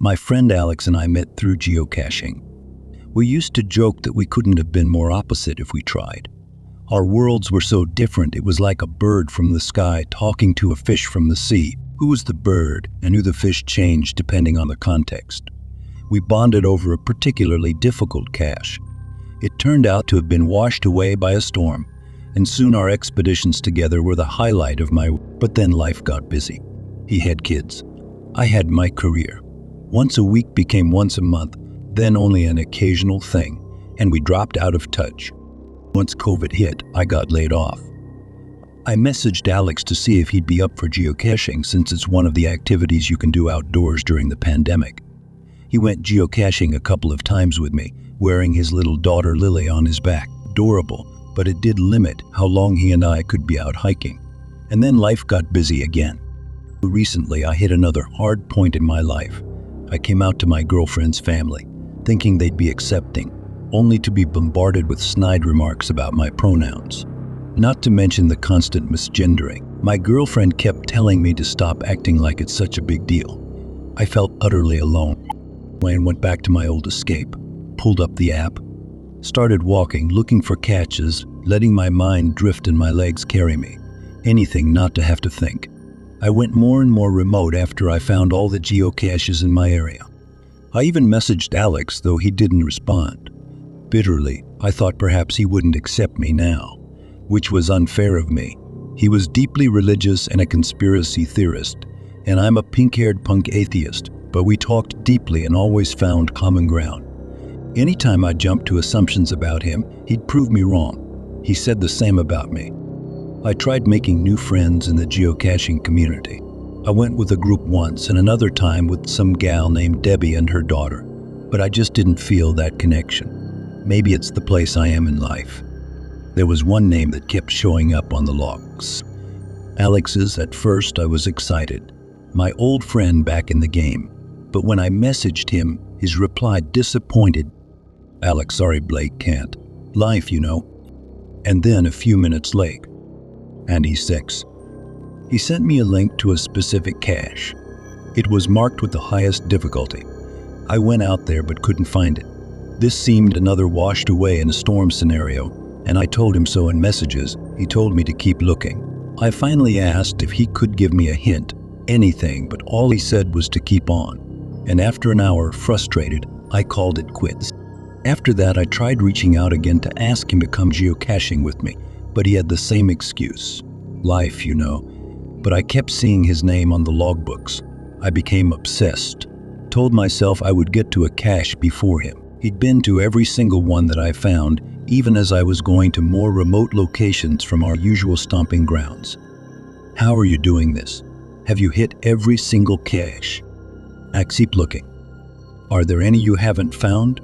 My friend Alex and I met through geocaching. We used to joke that we couldn't have been more opposite if we tried. Our worlds were so different, it was like a bird from the sky talking to a fish from the sea. Who was the bird and who the fish changed depending on the context. We bonded over a particularly difficult cache. It turned out to have been washed away by a storm, and soon our expeditions together were the highlight of my... But then life got busy. He had kids. I had my career. Once a week became once a month, then only an occasional thing, and we dropped out of touch. Once COVID hit, I got laid off. I messaged Alex to see if he'd be up for geocaching since it's one of the activities you can do outdoors during the pandemic. He went geocaching a couple of times with me, wearing his little daughter Lily on his back. Adorable, but it did limit how long he and I could be out hiking. And then life got busy again. Recently, I hit another hard point in my life. I came out to my girlfriend's family, thinking they'd be accepting, only to be bombarded with snide remarks about my pronouns. Not to mention the constant misgendering. My girlfriend kept telling me to stop acting like it's such a big deal. I felt utterly alone. I went back to my old escape, pulled up the app, started walking, looking for catches, letting my mind drift and my legs carry me. Anything not to have to think. I went more and more remote after I found all the geocaches in my area. I even messaged Alex, though he didn't respond. Bitterly, I thought perhaps he wouldn't accept me now, which was unfair of me. He was deeply religious and a conspiracy theorist, and I'm a pink-haired punk atheist, but we talked deeply and always found common ground. Anytime I jumped to assumptions about him, he'd prove me wrong. He said the same about me. I tried making new friends in the geocaching community. I went with a group once and another time with some gal named Debbie and her daughter, but I just didn't feel that connection. Maybe it's the place I am in life. There was one name that kept showing up on the logs. Alex's. At first I was excited. My old friend back in the game. But when I messaged him, his reply disappointed. Alex, sorry Blake, can't. Life, you know. And then a few minutes late. And he's 6. He sent me a link to a specific cache. It was marked with the highest difficulty. I went out there but couldn't find it. This seemed another washed away in a storm scenario, and I told him so in messages. He told me to keep looking. I finally asked if he could give me a hint, anything, but all he said was to keep on. And after an hour, frustrated, I called it quits. After that, I tried reaching out again to ask him to come geocaching with me, but he had the same excuse. Life, you know. But I kept seeing his name on the logbooks. I became obsessed. Told myself I would get to a cache before him. He'd been to every single one that I found, even as I was going to more remote locations from our usual stomping grounds. How are you doing this? Have you hit every single cache? Axe, keep looking. Are there any you haven't found?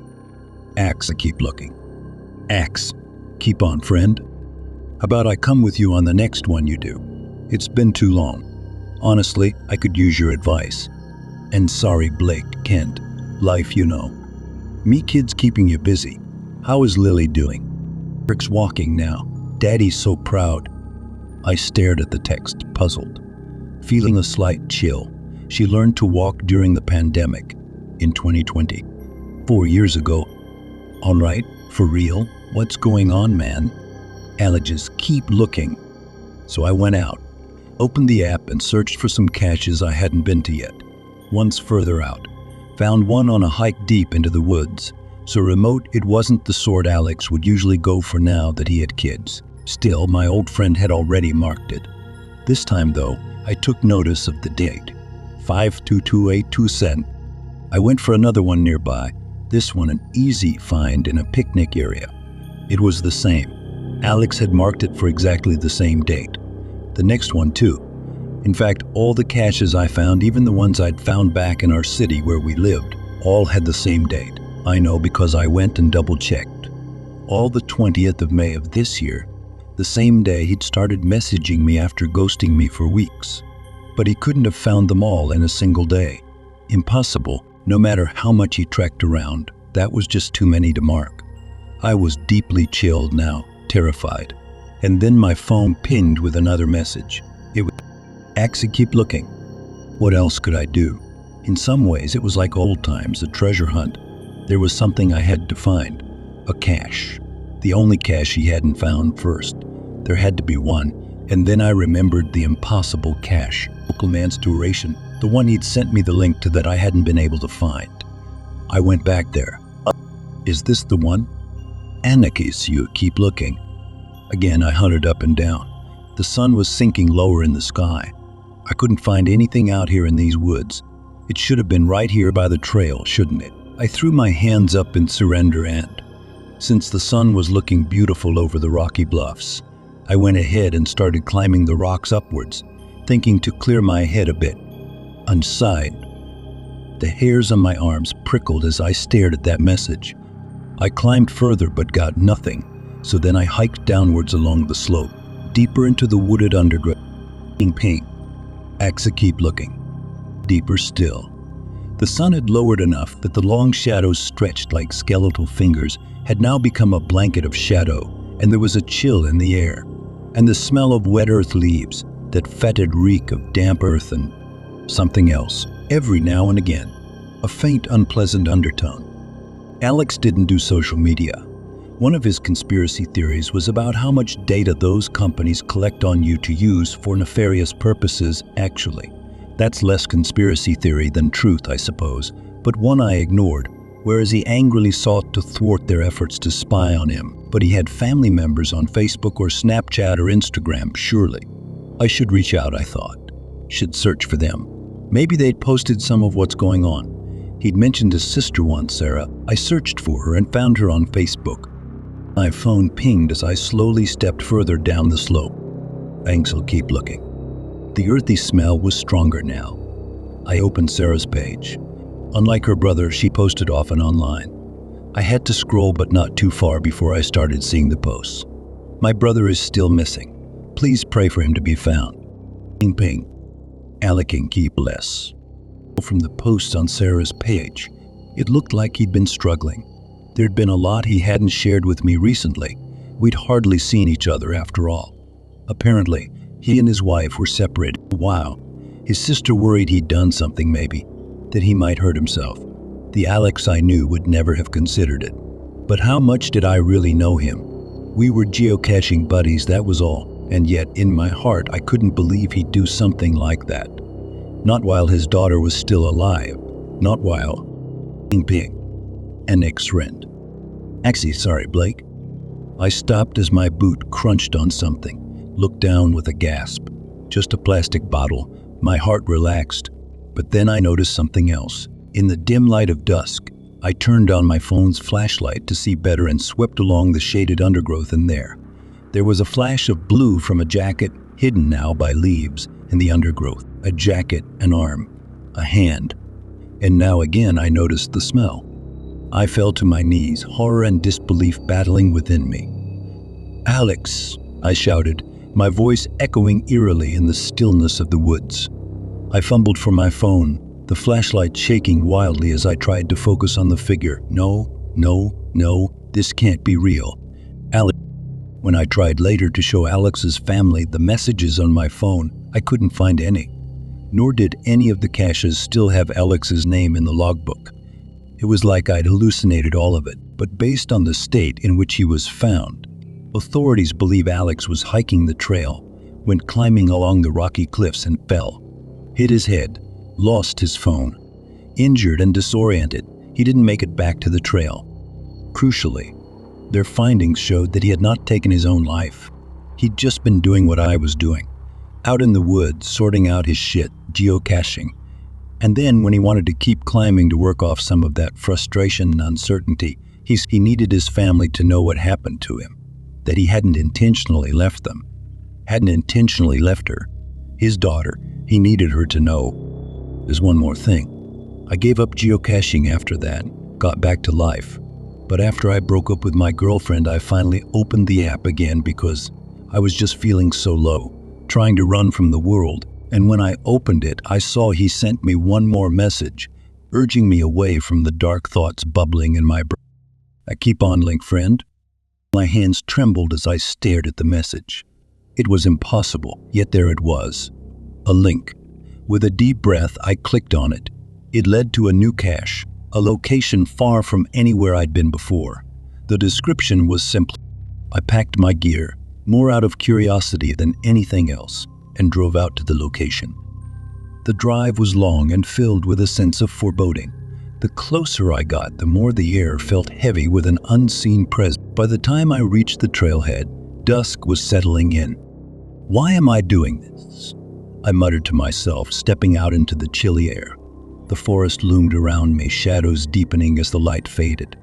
Axe, keep looking. Axe, keep on, friend. How about I come with you on the next one you do? It's been too long. Honestly, I could use your advice. And sorry, Blake, Kent. Life, you know. Me kids keeping you busy. How is Lily doing? Rick's walking now. Daddy's so proud. I stared at the text, puzzled. Feeling a slight chill. She learned to walk during the pandemic in 2020. 4 years ago. All right, for real? What's going on, man? Alex, keep looking. So I went out, opened the app and searched for some caches I hadn't been to yet. Once further out, found one on a hike deep into the woods. So remote it wasn't the sort Alex would usually go for now that he had kids. Still, my old friend had already marked it. This time though, I took notice of the date. 5/2/28/2. I went for another one nearby, this one an easy find in a picnic area. It was the same. Alex had marked it for exactly the same date. The next one too. In fact, all the caches I found, even the ones I'd found back in our city where we lived, all had the same date. I know because I went and double-checked. All the 20th of May of this year, the same day he'd started messaging me after ghosting me for weeks. But he couldn't have found them all in a single day. Impossible, no matter how much he trekked around. That was just too many to mark. I was deeply chilled now, terrified. And then my phone pinged with another message. It was, Axie, keep looking. What else could I do? In some ways, it was like old times, a treasure hunt. There was something I had to find, a cache. The only cache he hadn't found first. There had to be one, and then I remembered the impossible cache. Local man's duration, the one he'd sent me the link to that I hadn't been able to find. I went back there. Is this the one? Anarchis, you keep looking. Again, I hunted up and down. The sun was sinking lower in the sky. I couldn't find anything out here in these woods. It should have been right here by the trail, shouldn't it? I threw my hands up in surrender and, since the sun was looking beautiful over the rocky bluffs, I went ahead and started climbing the rocks upwards, thinking to clear my head a bit. Inside, the hairs on my arms prickled as I stared at that message. I climbed further but got nothing, so then I hiked downwards along the slope, deeper into the wooded undergrowth. Ping. Axa, keep looking. Deeper still. The sun had lowered enough that the long shadows stretched like skeletal fingers had now become a blanket of shadow, and there was a chill in the air, and the smell of wet earth leaves, that fetid reek of damp earth and something else, every now and again, a faint unpleasant undertone. Alex didn't do social media. One of his conspiracy theories was about how much data those companies collect on you to use for nefarious purposes, actually. That's less conspiracy theory than truth, I suppose, but one I ignored, whereas he angrily sought to thwart their efforts to spy on him. But he had family members on Facebook or Snapchat or Instagram, surely. I should reach out, I thought. Should search for them. Maybe they'd posted some of what's going on. He'd mentioned his sister once, Sarah. I searched for her and found her on Facebook. My phone pinged as I slowly stepped further down the slope. Thanks, I'll keep looking. The earthy smell was stronger now. I opened Sarah's page. Unlike her brother, she posted often online. I had to scroll but not too far before I started seeing the posts. My brother is still missing. Please pray for him to be found. Ping ping. Alicking keep less. From the posts on Sarah's page, it looked like he'd been struggling. There'd been a lot he hadn't shared with me recently. We'd hardly seen each other after all. Apparently, he and his wife were separated. Wow. His sister worried he'd done something maybe, that he might hurt himself. The Alex I knew would never have considered it. But how much did I really know him? We were geocaching buddies, that was all. And yet, in my heart, I couldn't believe he'd do something like that. Not while his daughter was still alive. Not while being an ex-friend. Actually, sorry, Blake. I stopped as my boot crunched on something. Looked down with a gasp. Just a plastic bottle. My heart relaxed. But then I noticed something else. In the dim light of dusk, I turned on my phone's flashlight to see better and swept along the shaded undergrowth in there. There was a flash of blue from a jacket, hidden now by leaves, in the undergrowth. A jacket, an arm, a hand. And now again I noticed the smell. I fell to my knees, horror and disbelief battling within me. Alex, I shouted, my voice echoing eerily in the stillness of the woods. I fumbled for my phone, the flashlight shaking wildly as I tried to focus on the figure. No, this can't be real. Alex. When I tried later to show Alex's family the messages on my phone, I couldn't find any. Nor did any of the caches still have Alex's name in the logbook. It was like I'd hallucinated all of it, but based on the state in which he was found, authorities believe Alex was hiking the trail, went climbing along the rocky cliffs and fell. Hit his head, lost his phone. Injured and disoriented, he didn't make it back to the trail. Crucially, their findings showed that he had not taken his own life. He'd just been doing what I was doing. Out in the woods, sorting out his shit, geocaching. And then when he wanted to keep climbing to work off some of that frustration and uncertainty, he needed his family to know what happened to him. That he hadn't intentionally left them. Hadn't intentionally left her. His daughter, he needed her to know. There's one more thing. I gave up geocaching after that, got back to life. But after I broke up with my girlfriend, I finally opened the app again because I was just feeling so low, trying to run from the world. And when I opened it, I saw he sent me one more message, urging me away from the dark thoughts bubbling in my brain. I keep on, link friend. My hands trembled as I stared at the message. It was impossible, yet there it was. A link. With a deep breath, I clicked on it. It led to a new cache, a location far from anywhere I'd been before. The description was simple. I packed my gear, more out of curiosity than anything else, and drove out to the location. The drive was long and filled with a sense of foreboding. The closer I got, the more the air felt heavy with an unseen presence. By the time I reached the trailhead, dusk was settling in. "Why am I doing this?" I muttered to myself, stepping out into the chilly air. The forest loomed around me, shadows deepening as the light faded.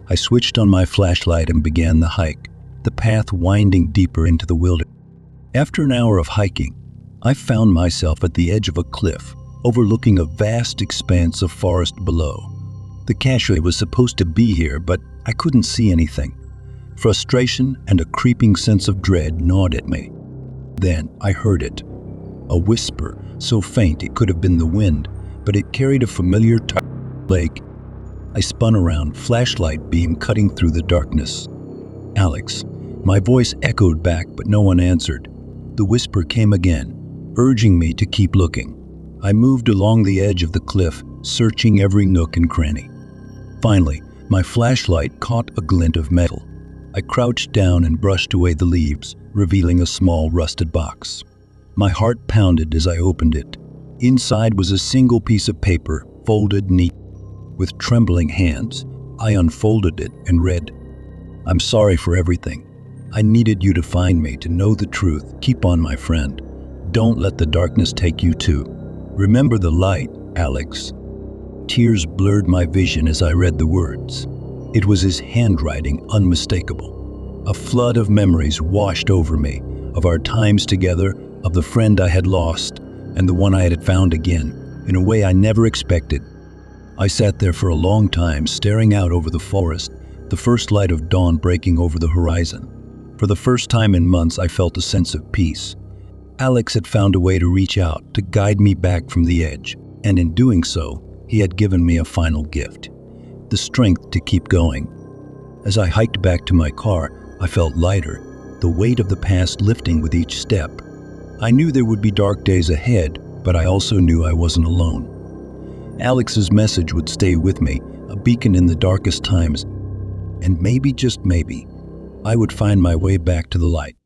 I switched on my flashlight and began the hike, the path winding deeper into the wilderness. After an hour of hiking, I found myself at the edge of a cliff, overlooking a vast expanse of forest below. The cache was supposed to be here, but I couldn't see anything. Frustration and a creeping sense of dread gnawed at me. Then I heard it. A whisper, so faint it could have been the wind, but it carried a familiar lake. I spun around, flashlight beam cutting through the darkness. "Alex." My voice echoed back, but no one answered. The whisper came again, urging me to keep looking. I moved along the edge of the cliff, searching every nook and cranny. Finally, my flashlight caught a glint of metal. I crouched down and brushed away the leaves, revealing a small rusted box. My heart pounded as I opened it. Inside was a single piece of paper, folded neat. With trembling hands, I unfolded it and read, "I'm sorry for everything. I needed you to find me, to know the truth. Keep on, my friend. Don't let the darkness take you too. Remember the light, Alex." Tears blurred my vision as I read the words. It was his handwriting, unmistakable. A flood of memories washed over me, of our times together, of the friend I had lost, and the one I had found again, in a way I never expected. I sat there for a long time, staring out over the forest, the first light of dawn breaking over the horizon. For the first time in months, I felt a sense of peace. Alex had found a way to reach out, to guide me back from the edge, and in doing so, he had given me a final gift, the strength to keep going. As I hiked back to my car, I felt lighter, the weight of the past lifting with each step. I knew there would be dark days ahead, but I also knew I wasn't alone. Alex's message would stay with me, a beacon in the darkest times, and maybe, just maybe, I would find my way back to the light.